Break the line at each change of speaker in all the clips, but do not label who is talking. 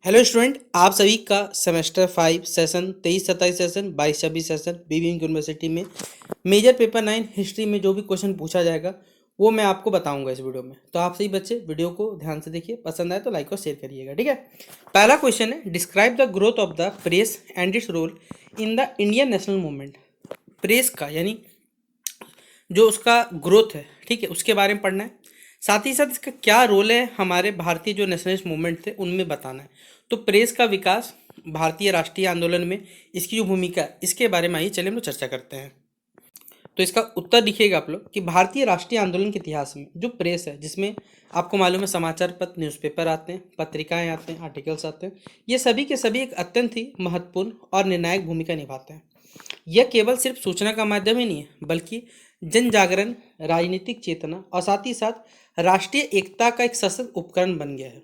Hello student, आप सभी का semester 5 session 23-27 session 22-26 session BBM university में मेजर पेपर 9 हिस्ट्री में जो भी क्वेश्चन पूछा जाएगा वो मैं आपको बताऊंगा इस वीडियो में। तो आप सभी बच्चे वीडियो को ध्यान से देखिए, पसंद आए तो लाइक और शेयर करिएगा, ठीक है। पहला क्वेश्चन है, describe the growth of the press and its role in the Indian national movement. Press का यानी जो उसका ग्रोथ है, ठीक है, उसके बारे में पढ़ना है। साथ ही साथ इसका क्या रोल है हमारे भारतीय जो नेशनलिस्ट मूवमेंट थे उनमें बताना है। तो प्रेस का विकास भारतीय राष्ट्रीय आंदोलन में इसकी जो भूमिका है इसके बारे में आइए चलिए हम लोग चर्चा करते हैं। तो इसका उत्तर लिखिएगा आप लोग कि भारतीय राष्ट्रीय आंदोलन के इतिहास में जो प्रेस है, जिसमें आपको मालूम है समाचार पत्र न्यूज़पेपर आते हैं, पत्रिकाएं आते हैं, आर्टिकल्स आते हैं, ये सभी के सभी एक अत्यंत ही महत्वपूर्ण और निर्णायक भूमिका निभाते हैं। यह केवल सिर्फ सूचना का माध्यम ही नहीं है, बल्कि जन जागरण, राजनीतिक चेतना और साथ ही साथ राष्ट्रीय एकता का एक सशक्त उपकरण बन गया है।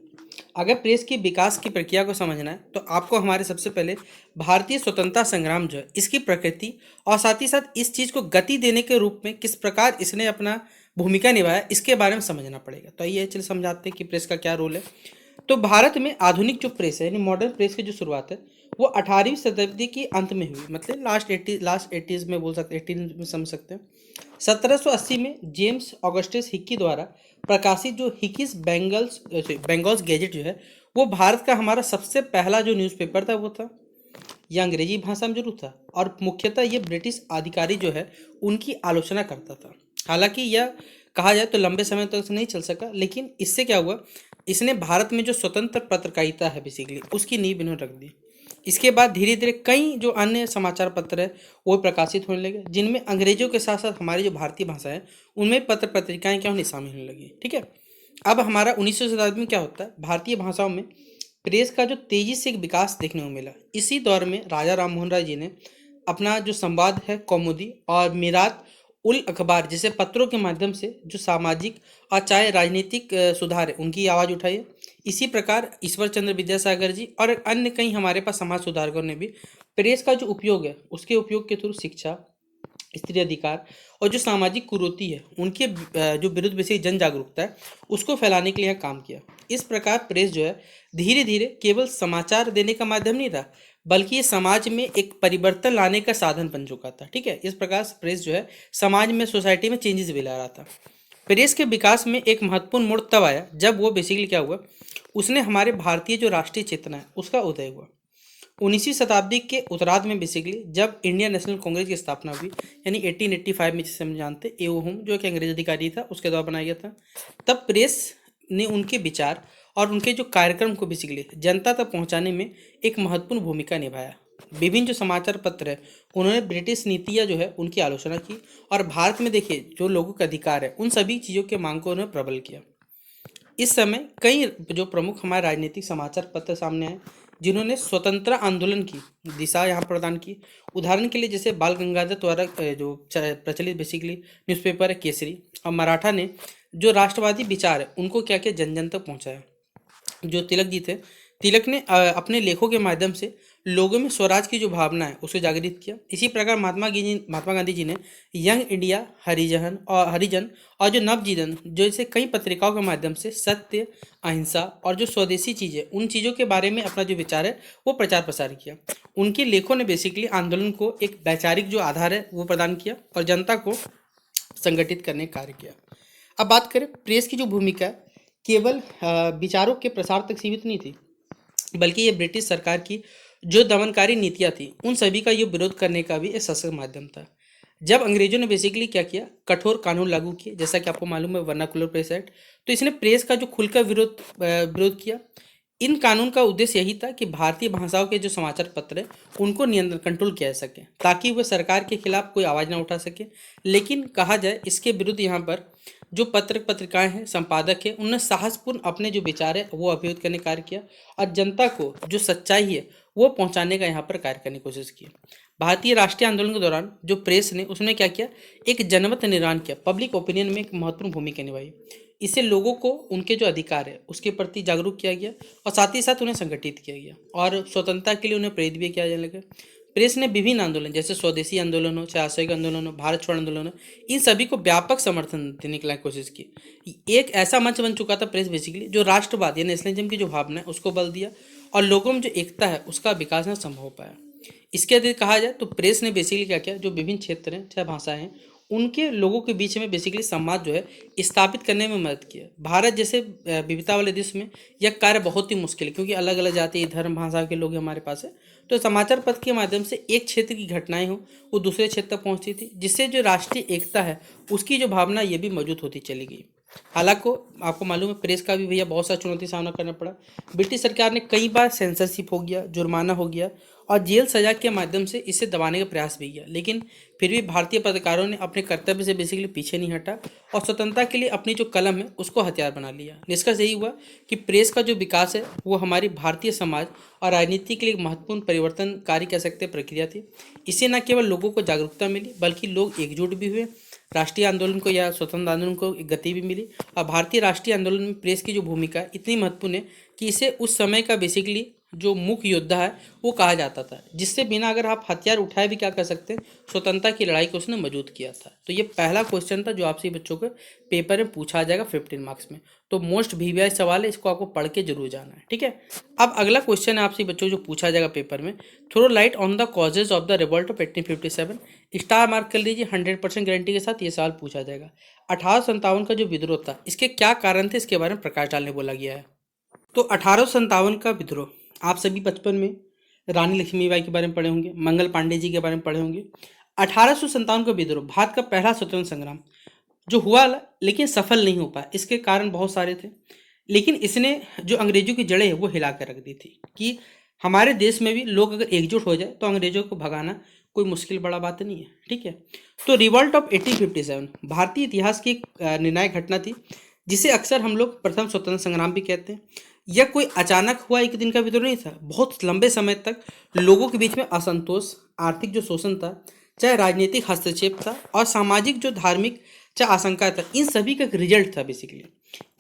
अगर प्रेस की विकास की प्रक्रिया को समझना है तो आपको हमारे सबसे पहले भारतीय स्वतंत्रता संग्राम जो है इसकी प्रकृति और साथ ही साथ इस चीज़ को गति देने के रूप में किस प्रकार इसने अपना भूमिका निभाया इसके बारे में समझना पड़ेगा। तो आइए चलिए समझाते हैं कि प्रेस का क्या रोल है। तो भारत में आधुनिक जो प्रेस है यानी मॉडर्न प्रेस की जो शुरुआत है वो 18वीं शताब्दी के अंत में हुई, मतलब लास्ट एटीज में बोल सकते, 18 में समझ सकते हैं। 1780 में जेम्स ऑगस्टस हिक्की द्वारा प्रकाशित जो हिकीस बेंगॉल्स गैजेट जो है वो भारत का हमारा सबसे पहला जो न्यूज़पेपर था वो था। यह अंग्रेजी भाषा में जरूर था और मुख्यतः ये ब्रिटिश अधिकारी जो है उनकी आलोचना करता था। हालांकि यह कहा जाए तो लंबे समय तक नहीं चल सका, लेकिन इससे क्या हुआ, इसने भारत में जो स्वतंत्र पत्रकारिता है बेसिकली उसकी नींव इन्होंने रख दी। इसके बाद धीरे धीरे कई जो अन्य समाचार पत्र है वो प्रकाशित होने लगे, जिनमें अंग्रेजों के साथ साथ हमारी जो भारतीय भाषा है उनमें पत्र पत्रिकाएं क्या होनी शामिल होने लगी, ठीक है। अब हमारा 19वीं शताब्दी में क्या होता है, भारतीय भाषाओं में प्रेस का जो तेजी से एक विकास देखने को मिला। इसी दौर में राजा राम मोहन राय जी ने अपना जो संवाद है कौमुदी और मीरात उल अखबार जैसे पत्रों के माध्यम से जो सामाजिक और चाहे राजनीतिक सुधार है उनकी आवाज़ उठाई है। इसी प्रकार ईश्वर चंद्र विद्यासागर जी और अन्य कई हमारे पास समाज सुधारकों ने भी प्रेस का जो उपयोग है उसके उपयोग के थ्रू शिक्षा, स्त्री अधिकार और जो सामाजिक कुरीति है उनके जो विरुद्ध विषय जन जागरूकता है उसको फैलाने के लिए काम किया। इस प्रकार प्रेस जो है धीरे धीरे केवल समाचार देने का माध्यम नहीं रहा, बल्कि ये समाज में एक परिवर्तन लाने का साधन बन चुका था, ठीक है। इस प्रकार प्रेस जो है समाज में, सोसाइटी में चेंजेस भी ला रहा था। प्रेस के विकास में एक महत्वपूर्ण मोड़ तब आया जब वो बेसिकली क्या हुआ, उसने हमारे भारतीय जो राष्ट्रीय चेतना है उसका उदय हुआ। 19वीं शताब्दी के उत्तरार्ध में बेसिकली जब इंडियन नेशनल कांग्रेस की स्थापना हुई, यानी 1885 में, जिसे हम जानते हैं एओ होम, जो एक अंग्रेज अधिकारी था उसके द्वारा बनाया गया था, तब प्रेस ने उनके विचार और उनके जो कार्यक्रम को बेसिकली जनता तक पहुंचाने में एक महत्वपूर्ण भूमिका निभाया। विभिन्न जो समाचार पत्र है उन्होंने ब्रिटिश नीतियाँ जो है उनकी आलोचना की और भारत में देखिए जो लोगों का अधिकार है उन सभी चीज़ों के मांग को उन्होंने प्रबल किया। इस समय कई जो प्रमुख हमारे राजनीतिक समाचार पत्र सामने आए जिन्होंने स्वतंत्र आंदोलन की दिशा यहाँ प्रदान की। उदाहरण के लिए जैसे बाल गंगाधर द्वारा जो प्रचलित बेसिकली न्यूज़पेपर है केसरी, और मराठा ने जो राष्ट्रवादी विचार है उनको क्या क्या जन जन तक पहुँचाया। जो तिलक जी थे, तिलक ने अपने लेखों के माध्यम से लोगों में स्वराज की जो भावना है उसे जागृत किया। इसी प्रकार महात्मा गांधी जी ने यंग इंडिया, हरिजन और जो नवजीवन जैसे कई पत्रिकाओं के माध्यम से सत्य, अहिंसा और जो स्वदेशी चीज़ें उन चीज़ों के बारे में अपना जो विचार है वो प्रचार प्रसार किया। उनके लेखों ने बेसिकली आंदोलन को एक वैचारिक जो आधार है वो प्रदान किया और जनता को संगठित करने का कार्य किया। अब बात करें प्रेस की जो भूमिका है, केवल विचारों के प्रसार तक सीमित नहीं थी, बल्कि ये ब्रिटिश सरकार की जो दमनकारी नीतियाँ थी उन सभी का ये विरोध करने का भी एक सशक्त माध्यम था। जब अंग्रेजों ने बेसिकली क्या किया, कठोर कानून लागू किए, जैसा कि आपको मालूम है वर्नाकुलर प्रेस एक्ट, तो इसने प्रेस का जो खुलकर विरोध किया। इन कानून का उद्देश्य यही था कि भारतीय भाषाओं के जो समाचार पत्र हैं उनको नियंत्रण कंट्रोल किया जा सके, ताकि वह सरकार के खिलाफ कोई आवाज़ ना उठा सके। लेकिन कहा जाए इसके विरुद्ध यहाँ पर जो पत्रिकाएं हैं, संपादक है, उन्होंने साहसपूर्ण अपने जो विचार है वो अभिव्यक्त करने का कार्य किया और जनता को जो सच्चाई है वो पहुंचाने का यहाँ पर कार्य करने की कोशिश की। भारतीय राष्ट्रीय आंदोलन के दौरान जो प्रेस ने उसने क्या किया, एक जनमत निर्माण किया, पब्लिक ओपिनियन में एक महत्वपूर्ण भूमिका निभाई। इससे लोगों को उनके जो अधिकार है उसके प्रति जागरूक किया गया और साथ ही साथ उन्हें संगठित किया गया और स्वतंत्रता के लिए उन्हें प्रेरित भी किया जाने लगा। प्रेस ने विभिन्न आंदोलन जैसे स्वदेशी आंदोलन हो, चाहे असहयोग आंदोलन हो, भारत छोड़ आंदोलन हो, इन सभी को व्यापक समर्थन देने की कोशिश की। एक ऐसा मंच बन चुका था प्रेस बेसिकली जो राष्ट्रवाद या नेशनलिज्म की जो भावना है उसको बल दिया और लोगों में जो एकता है उसका विकास ना संभव हो पाया। इसके अतिरिक्त कहा जाए तो प्रेस ने बेसिकली क्या किया, जो विभिन्न क्षेत्र हैं चाहे भाषाएं हैं, उनके लोगों के बीच में बेसिकली संवाद जो है स्थापित करने में मदद किया। भारत जैसे विविधता वाले देश में यह कार्य बहुत ही मुश्किल है, क्योंकि अलग अलग जाति धर्म भाषा के लोग हमारे पास है। तो समाचार पत्र के माध्यम से एक क्षेत्र की घटनाएं हो वो दूसरे क्षेत्र तक पहुंचती थी, जिससे जो राष्ट्रीय एकता है उसकी जो भावना ये भी मौजूद होती चली गई। हालांकि आपको मालूम है प्रेस का भी भैया बहुत सा चुनौती सामना करना पड़ा। ब्रिटिश सरकार ने कई बार सेंसरशिप हो गया, जुर्माना हो गया और जेल सजा के माध्यम से इसे दबाने का प्रयास भी किया, लेकिन फिर भी भारतीय पत्रकारों ने अपने कर्तव्य से बेसिकली पीछे नहीं हटा और स्वतंत्रता के लिए अपनी जो कलम है उसको हथियार बना लिया। निष्कर्ष यही हुआ कि प्रेस का जो विकास है वो हमारी भारतीय समाज और राजनीति के लिए एक महत्वपूर्ण परिवर्तनकारी कह सकते प्रक्रिया थी। इससे न केवल लोगों को जागरूकता मिली बल्कि लोग एकजुट भी हुए, राष्ट्रीय आंदोलन को या स्वतंत्र आंदोलन को एक गति भी मिली। और भारतीय राष्ट्रीय आंदोलन में प्रेस की जो भूमिका है इतनी महत्वपूर्ण है कि इसे उस समय का बेसिकली जो मुख्य योद्धा है वो कहा जाता था, जिससे बिना अगर आप हथियार उठाए भी क्या कर सकते हैं, स्वतंत्रता की लड़ाई को उसने मौजूद किया था। तो ये पहला क्वेश्चन था जो आपसे बच्चों के पेपर में पूछा जाएगा 15 मार्क्स में। तो मोस्ट वीवीआई सवाल है, इसको आपको पढ़ के जरूर जाना है, ठीक है। अब अगला क्वेश्चन है आपसे बच्चों जो पूछा जाएगा पेपर में, throw light on the causes of the revolt of 1857। Star mark कर लीजिए, 100% गारंटी के साथ ये सवाल पूछा जाएगा। 1857 का जो विद्रोह था इसके क्या कारण थे, इसके बारे में प्रकाश डालने बोला गया है। तो 1857 का विद्रोह आप सभी बचपन में रानी लक्ष्मीबाई के बारे में पढ़े होंगे, मंगल पांडे जी के बारे में पढ़े होंगे। 1857 का विद्रोह भारत का पहला स्वतंत्र संग्राम जो हुआ, लेकिन सफल नहीं हो पाया। इसके कारण बहुत सारे थे, लेकिन इसने जो अंग्रेजों की जड़ें है वो हिला कर रख दी थी कि हमारे देश में भी लोग अगर एकजुट हो जाए तो अंग्रेजों को भगाना कोई मुश्किल बड़ा बात नहीं है, ठीक है। तो रिवॉल्ट ऑफ 1857 भारतीय इतिहास की एक निर्णायक घटना थी, जिसे अक्सर हम लोग प्रथम स्वतंत्र संग्राम भी कहते हैं। यह कोई अचानक हुआ एक दिन का विद्रोह नहीं था, बहुत लंबे समय तक लोगों के बीच में असंतोष, आर्थिक जो शोषण था, चाहे राजनीतिक हस्तक्षेप था और सामाजिक जो धार्मिक चाहे आशंका था, इन सभी का एक रिजल्ट था बेसिकली।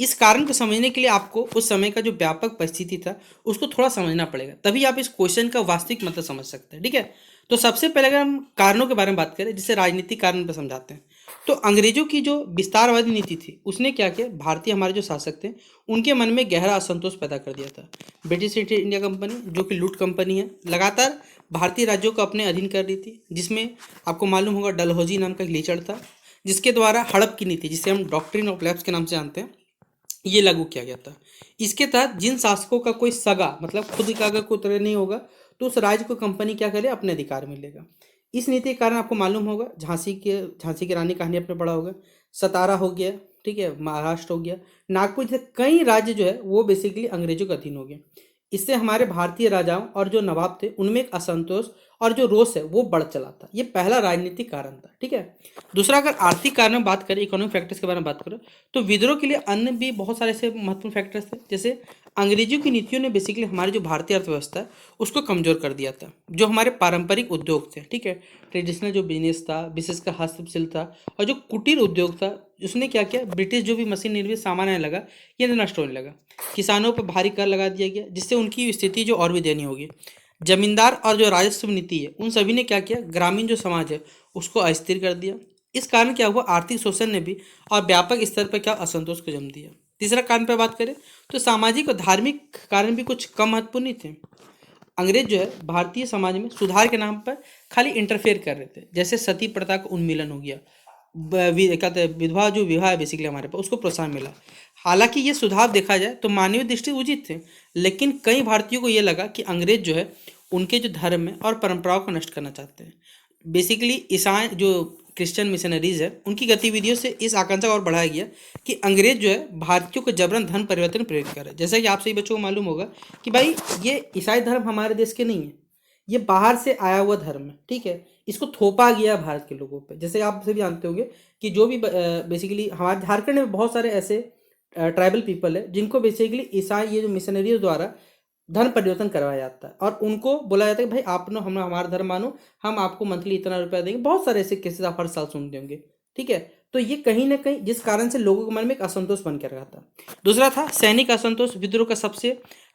इस कारण को समझने के लिए आपको उस समय का जो व्यापक परिस्थिति था उसको थोड़ा समझना पड़ेगा, तभी आप इस क्वेश्चन का वास्तविक मतलब समझ सकते हैं, ठीक है। तो सबसे पहले अगर हम कारणों के बारे में बात करें, जिसे राजनीतिक कारण पर समझाते हैं, तो अंग्रेजों की जो विस्तारवादी नीति थी उसने क्या किया, भारतीय हमारे जो शासक थे उनके मन में गहरा असंतोष पैदा कर दिया था। ब्रिटिश ईस्ट इंडिया कंपनी जो कि लूट कंपनी है, लगातार भारतीय राज्यों को अपने अधीन कर रही थी, जिसमें आपको मालूम होगा डलहौजी नाम का एक लीचड़ था, जिसके द्वारा हड़प की नीति, जिसे हम डॉक्ट्रिन ऑफ लैप्स के नाम से जानते हैं, ये लागू किया गया था। इसके तहत जिन शासकों का कोई सगा मतलब खुद का अगर कोई तरह नहीं होगा तो उस राज्य को कंपनी क्या करे, अपने अधिकार में लेगा। इस नीति के कारण आपको मालूम होगा झांसी की रानी कहानी आपने पढ़ा होगा, सतारा हो गया, ठीक है, महाराष्ट्र हो गया, नागपुर जैसे कई राज्य जो है वो बेसिकली अंग्रेजों के अधीन हो गए। इससे हमारे भारतीय राजाओं और जो नवाब थे उनमें एक असंतोष और जो रोष है वो बढ़ चला था। ये पहला राजनीतिक कारण था, ठीक है। दूसरा, अगर आर्थिक कारण में बात करें, इकोनॉमिक फैक्टर्स के बारे में बात करें, तो विद्रोह के लिए अन्य भी बहुत सारे ऐसे महत्वपूर्ण फैक्टर्स थे। जैसे अंग्रेजों की नीतियों ने बेसिकली हमारी जो भारतीय अर्थव्यवस्था है उसको कमजोर कर दिया था। जो हमारे पारंपरिक उद्योग थे, ठीक है, ट्रेडिशनल जो बिजनेस था, विशेषकर हस्तशिल्प था और जो कुटीर उद्योग था, उसने क्या किया, ब्रिटिश जो भी मशीन निर्मित सामान आने लगा ये नष्ट होने लगा। किसानों पर भारी कर लगा दिया गया, जिससे उनकी स्थिति जो और भी दयनीय होगी। जमींदार और जो राजस्व नीति है उन सभी ने क्या किया, ग्रामीण जो समाज है उसको अस्थिर कर दिया। इस कारण क्या हुआ, आर्थिक शोषण ने भी और व्यापक स्तर पर क्या असंतोष को जन्म दिया। तीसरा कारण पर बात करें तो सामाजिक और धार्मिक कारण भी कुछ कम महत्वपूर्ण नहीं थे। अंग्रेज जो है भारतीय समाज में सुधार के नाम पर खाली इंटरफेयर कर रहे थे। जैसे सती प्रथा का उन्मूलन हो गया, क्या कहते हैं, विधवा जो विवाह है बेसिकली हमारे पास उसको प्रोत्साहन मिला। हालांकि ये सुधार देखा जाए तो मानवीय दृष्टि उचित थे, लेकिन कई भारतीयों को ये लगा कि अंग्रेज जो है उनके जो धर्म है और परंपराओं को नष्ट करना चाहते हैं। बेसिकली ईसाई जो क्रिश्चियन मिशनरीज है उनकी गतिविधियों से इस आकांक्षा और बढ़ाया गया कि अंग्रेज जो है भारतीयों को जबरन धर्म परिवर्तन प्रेरित करे। जैसा कि आप सभी बच्चों को मालूम होगा कि भाई ये ईसाई धर्म हमारे देश के नहीं है, ये बाहर से आया हुआ धर्म है, ठीक है। इसको थोपा गया भारत के लोगों पे। जैसे आप सभी जानते होंगे कि जो भी बेसिकली हमारे झारखंड में बहुत सारे ऐसे ट्राइबल पीपल है जिनको बेसिकली ईसाई ये जो मिशनरीज द्वारा धर्म परिवर्तन करवाया जाता है और उनको बोला जाता है कि भाई आप ना हम हमारा धर्म मानो, हम आपको मंथली इतना रुपया देंगे। बहुत सारे ऐसे केसेस आप हर साल सुनते होंगे, ठीक है। तो ये कहीं ना कहीं जिस कारण से लोगों के मन में एक असंतोष बन के रहा था। दूसरा था सैनिक असंतोष। विद्रोह का सबसे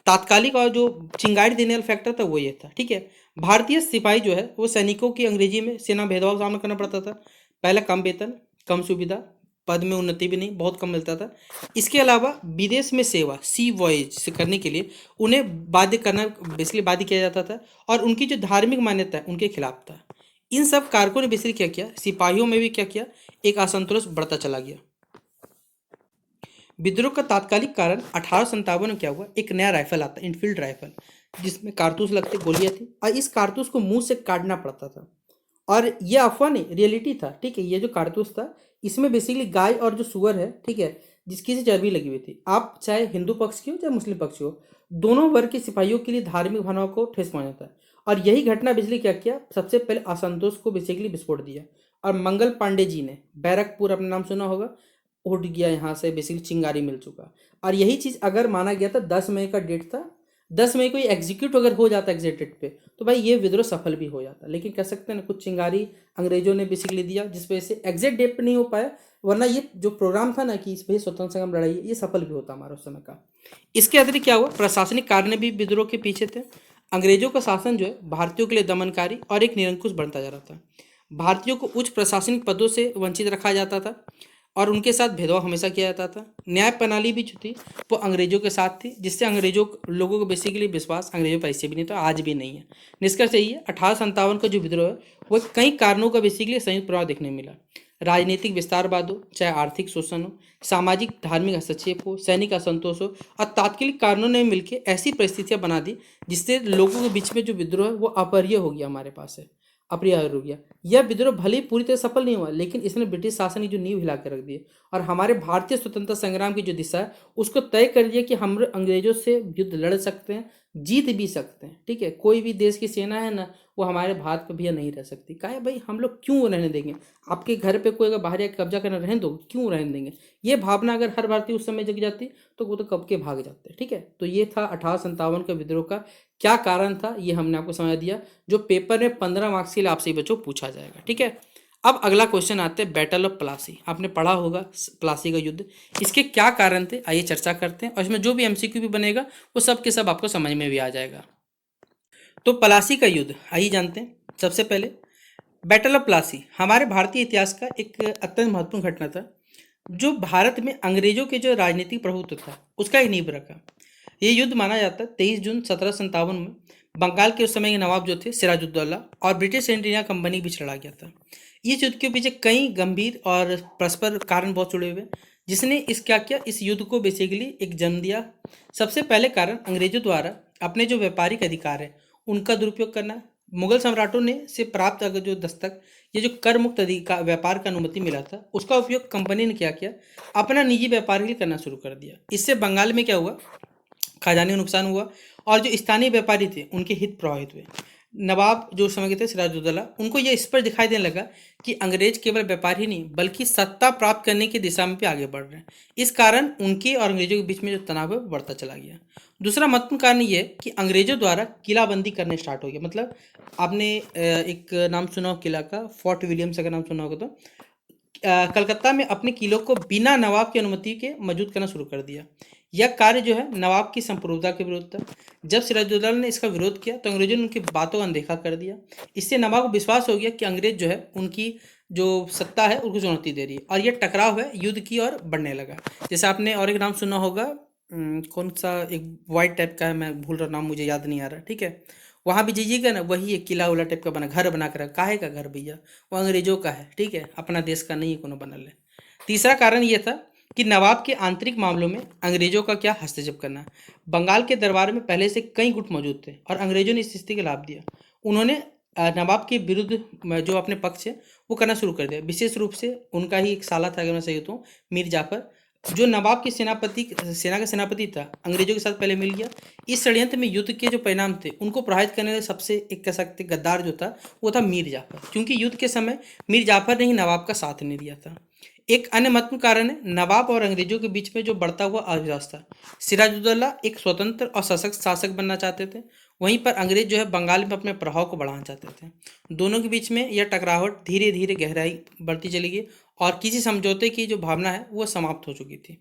तात्कालिक और जो चिंगारी देने वाला फैक्टर था वो ये था, ठीक है। भारतीय सिपाही जो है वो सैनिकों की अंग्रेजी में सेना भेदभाव का सामना करना पड़ता था। पहला, कम वेतन, कम सुविधा, पद में उन्नति भी नहीं, बहुत कम मिलता था। इसके अलावा विदेश में सेवा सी वॉयज से करने के लिए उन्हें बाध्य करना, बेसिकली बाध्य किया जाता था, और उनकी जो धार्मिक मान्यता है उनके खिलाफ था। इन सब कारकों ने बेसिकली क्या किया, सिपाहियों में भी क्या किया, एक असंतोष बढ़ता चला गया। विद्रोह का तात्कालिक कारण 1857 में क्या हुआ, एक नया राइफल आता, इनफील्ड राइफल, जिसमें कारतूस लगते, गोलियां थी, और इस कारतूस को मुंह से काटना पड़ता था। और ये अफवाह नहीं, रियलिटी था, ठीक है। ये जो कारतूस था, इसमें बेसिकली गाय और जो सुअर है, ठीक है, जिसकी से चर्बी लगी हुई थी। आप चाहे हिंदू पक्ष की हो चाहे मुस्लिम पक्ष की हो, दोनों वर्ग के सिपाहियों के लिए धार्मिक भावनाओं को ठेस पहुंचाता है। और यही घटना बेसिकली क्या किया, सबसे पहले असंतोष को बेसिकली विस्फोट दिया। और मंगल पांडे जी ने, बैरकपुर अपना नाम सुना होगा, उठ गया यहाँ से, बेसिकली चिंगारी मिल चुका। और यही चीज़ अगर माना गया था, 10 मई का डेट था, 10 मई को ये एग्जीक्यूट अगर हो जाता एग्जिट डेट पे, तो भाई ये विद्रोह सफल भी हो जाता। लेकिन कह सकते हैं ना, कुछ चिंगारी अंग्रेजों ने बेसिकली दिया, जिस वजह से एग्जिट डेट पे नहीं हो पाया। वरना ये जो प्रोग्राम था ना कि इस वजह स्वतंत्र संग्राम लड़ाई, ये सफल भी होता हमारा उस समय का। इसके अतिरिक्त क्या हुआ, प्रशासनिक कारण भी विद्रोह के पीछे थे। अंग्रेजों का शासन जो है भारतीयों के लिए दमनकारी और एक निरंकुश बनता जा रहा था। भारतीयों को उच्च प्रशासनिक पदों से वंचित रखा जाता था, और उनके साथ भेदभाव हमेशा किया जाता था। न्याय प्रणाली भी जो थी वो अंग्रेजों के साथ थी, जिससे अंग्रेजों लोगों को बेसिकली विश्वास अंग्रेजों पर ऐसे भी नहीं था, आज भी नहीं है। निष्कर्ष यही है, 1857 का जो विद्रोह है वो कई कारणों का बेसिकली संयुक्त प्रभाव देखने मिला। राजनीतिक विस्तारवाद हो, चाहे आर्थिक शोषण हो, सामाजिक धार्मिक हस्तक्षेप हो, सैनिक असंतोष हो, और तात्कालिक कारणों ने मिलकर ऐसी परिस्थितियां बना दी जिससे लोगों के बीच में जो विद्रोह है वो अपरिहार्य हो गया, हमारे पास है, अपरिहार्य हो गया। यह विद्रोह भले ही पूरी तरह सफल नहीं हुआ, लेकिन इसने ब्रिटिश शासन की जो नींव हिला कर रख दी, और हमारे भारतीय स्वतंत्रता संग्राम की जो दिशा है उसको तय कर दिया कि हम अंग्रेजों से युद्ध लड़ सकते हैं, जीत भी सकते हैं, ठीक है। कोई भी देश की सेना है ना, वो हमारे भारत पर भैया नहीं रह सकती। काहे भाई, हम लोग क्यों रहने देंगे, आपके घर पे कोई अगर बाहर आके कब्जा करना, रहने दो, क्यों रहने देंगे। ये भावना अगर हर भारतीय उस समय जग जाती तो वो तो कब के भाग जाते, ठीक है। तो ये था 1857 का विद्रोह का क्या कारण था, ये हमने आपको समझा दिया, जो पेपर में 15 मार्क्स के लिए आपसे बच्चों पूछा जाएगा, ठीक है। अब अगला क्वेश्चन आते हैं बैटल ऑफ प्लासी। आपने पढ़ा होगा प्लासी का युद्ध, इसके क्या कारण थे, आइए चर्चा करते हैं, और इसमें जो भी एमसीक्यू भी बनेगा वो सब के सब आपको समझ में भी आ जाएगा। तो प्लासी का युद्ध आइए जानते हैं। सबसे पहले बैटल ऑफ प्लासी हमारे भारतीय इतिहास का एक अत्यंत महत्वपूर्ण घटना था, जो भारत में अंग्रेजों के जो राजनीतिक प्रभुत्व था उसका एक नींव रखा। ये युद्ध माना जाता है 23 जून 1757 में बंगाल के उस समय के नवाब जो थे सिराजुद्दौला और ब्रिटिश ईस्ट इंडिया कंपनी के बीच लड़ा गया था। इस युद्ध के पीछे कई गंभीर और परस्पर कारण बहुत जुड़े हुए, जिसने इस क्या किया, इस युद्ध को बेसिकली एक जन्म दिया। सबसे पहले कारण अंग्रेजों द्वारा अपने जो व्यापारिक अधिकार है उनका दुरुपयोग करना। मुगल सम्राटों ने से प्राप्त अगर जो दस्तक, ये जो कर मुक्त अधिकार व्यापार का अनुमति मिला था, उसका उपयोग कंपनी ने क्या किया, अपना निजी व्यापार के लिए करना शुरू कर दिया। इससे बंगाल में क्या हुआ, खजाने को नुकसान हुआ, और जो स्थानीय व्यापारी थे उनके हित प्रभावित हुए। नवाब जो उस समय के थे सिराजुद्दौला, उनको यह स्पष्ट दिखाई देने लगा कि अंग्रेज केवल व्यापार ही नहीं बल्कि सत्ता प्राप्त करने की दिशा में भी आगे बढ़ रहे हैं। इस कारण उनके और अंग्रेजों के बीच में जो तनाव है वो बढ़ता चला गया। दूसरा महत्वपूर्ण कारण ये है कि अंग्रेजों द्वारा किलाबंदी करने स्टार्ट हो गया। मतलब आपने एक नाम सुना हो किला का, फोर्ट विलियम्स अगर नाम सुना होगा तो, कलकत्ता में अपने किलों को बिना नवाब की अनुमति के मौजूद करना शुरू कर दिया। यह कार्य जो है नवाब की संप्रभुता के विरुद्ध था। जब सिराजुद्दौला ने इसका विरोध किया तो अंग्रेजों ने उनकी बातों का अनदेखा कर दिया। इससे नवाब को विश्वास हो गया कि अंग्रेज जो है उनकी जो सत्ता है उनको चुनौती दे रही है, और यह टकराव है युद्ध की ओर बढ़ने लगा। जैसे आपने और एक नाम सुना होगा, कौन सा एक वाइट टाइप का है, मैं भूल रहा नाम, मुझे याद नहीं आ रहा, ठीक है। वहाँ भी जाइएगा ना, वही एक किला उला टाइप का बना, घर बना कर, काहे का घर भैया, वो अंग्रेजों का है, ठीक है, अपना देश का नहीं है, कोनो बनल है। तीसरा कारण ये था कि नवाब के आंतरिक मामलों में अंग्रेजों का क्या हस्तक्षेप करना। बंगाल के दरबार में पहले से कई गुट मौजूद थे और अंग्रेजों ने इस स्थिति का लाभ दिया। उन्होंने नवाब के विरुद्ध जो अपने पक्ष है वो करना शुरू कर दिया। विशेष रूप से उनका ही एक साला था, अगर मैं सही हूँ तो, मीर जाफर, जो नवाब की सेना का सेनापति था, अंग्रेजों के साथ पहले मिल गया। इस षड्यंत्र में युद्ध के जो परिणाम थे उनको प्रभावित करने वाले सबसे एक कह सकते गद्दार जो था वो था मीर जाफर, क्योंकि युद्ध के समय मीर जाफर ने ही नवाब का साथ नहीं दिया था। एक अन्य महत्वपूर्ण कारण है नवाब और अंग्रेजों के बीच में जो बढ़ता हुआ अविश्वास था। सिराजुद्दौला एक स्वतंत्र और सशक्त शासक बनना चाहते थे, वहीं पर अंग्रेज जो है बंगाल में अपने प्रभाव को बढ़ाना चाहते थे। दोनों के बीच में यह टकराहट धीरे धीरे गहराई बढ़ती चली गई और किसी समझौते की जो भावना है वो समाप्त हो चुकी थी।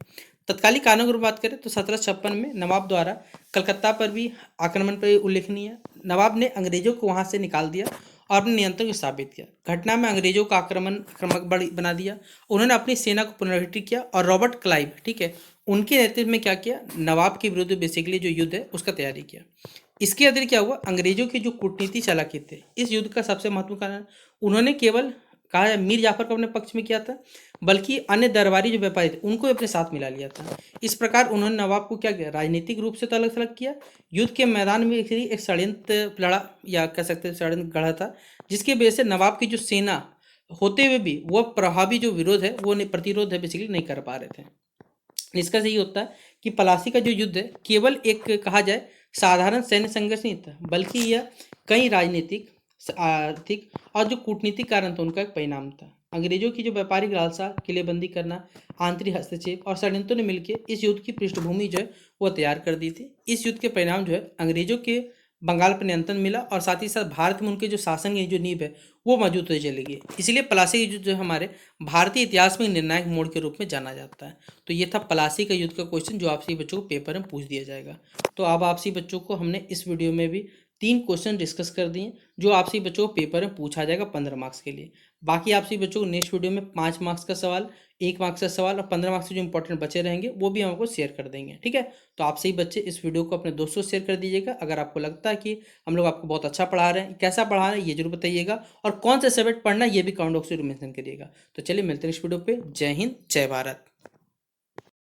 तत्कालीन कारणों की बात करें तो 1756 में नवाब द्वारा कलकत्ता पर भी आक्रमण पर उल्लेखनीय है। नवाब ने अंग्रेजों को वहां से निकाल दिया और अपने नियंत्रण को साबित किया। घटना में अंग्रेजों का आक्रामक बना दिया। उन्होंने अपनी सेना को पुनर्गठित किया और रॉबर्ट क्लाइव, ठीक है, उनके नेतृत्व में क्या किया, नवाब के विरुद्ध बेसिकली जो युद्ध है उसका तैयारी किया। इसके अतिरिक्त क्या हुआ, अंग्रेजों की जो कूटनीति चालाकी थे, इस युद्ध का सबसे महत्वपूर्ण कारण उन्होंने केवल कहा है मीर जाफर को अपने पक्ष में किया था, बल्कि अन्य दरबारी जो व्यापारी थे उनको भी अपने साथ मिला लिया था। इस प्रकार उन्होंने नवाब को क्या किया, राजनीतिक रूप से तो अलग थलग किया। युद्ध के मैदान में एक षड्यंत्र लड़ा, या कह सकते हैं षड्यंत्र गढ़ा था, जिसकी वजह से नवाब की जो सेना होते हुए भी वह प्रभावी जो विरोध है वो प्रतिरोध है बेसिकली नहीं कर पा रहे थे। निष्कर्ष यही होता है कि प्लासी का जो युद्ध है केवल एक कहा जाए साधारण सैन्य संघर्ष नहीं था, बल्कि यह कई राजनीतिक, आर्थिक और जो कूटनीतिक कारण था उनका एक परिणाम था। अंग्रेजों की जो व्यापारिक लालसा, किलेबंदी करना, आंतरिक हस्तक्षेप और षड्यंत्रों ने मिलकर इस युद्ध की पृष्ठभूमि जो है वो तैयार कर दी थी। इस युद्ध के परिणाम जो है अंग्रेजों के बंगाल पर नियंत्रण मिला और साथ ही साथ भारत में उनके जो शासन की जो नींव है वो मौजूद होती चली गई। इसीलिए प्लासी का युद्ध जो हमारे भारतीय इतिहास में निर्णायक मोड़ के रूप में जाना जाता है। तो ये था प्लासी का युद्ध का क्वेश्चन जो आपसे बच्चों को पेपर में पूछ दिया जाएगा। तो अब आपसे बच्चों को हमने इस वीडियो में भी 3 क्वेश्चन डिस्कस कर दिए जो आपसे बच्चों को पेपर में पूछा जाएगा 15 मार्क्स के लिए। बाकी आपसे बच्चों को नेक्स्ट वीडियो में 5 मार्क्स का सवाल, 1 मार्क्स का सवाल और 15 मार्क्स के जो इंपॉर्टेंट बचे रहेंगे वो भी हम आपको शेयर कर देंगे, ठीक है। तो आपसे ही बच्चे इस वीडियो को अपने दोस्तों से शेयर कर दीजिएगा। अगर आपको लगता है कि हम लोग आपको बहुत अच्छा पढ़ा रहे हैं, कैसा पढ़ा रहे हैं ये जरूर बताइएगा, और कौन सा सब्जेक्ट पढ़ना है ये भी कमेंट बॉक्स में मेंशन करिएगा। तो चलिए मिलते हैं इस वीडियो पे। जय हिंद, जय भारत।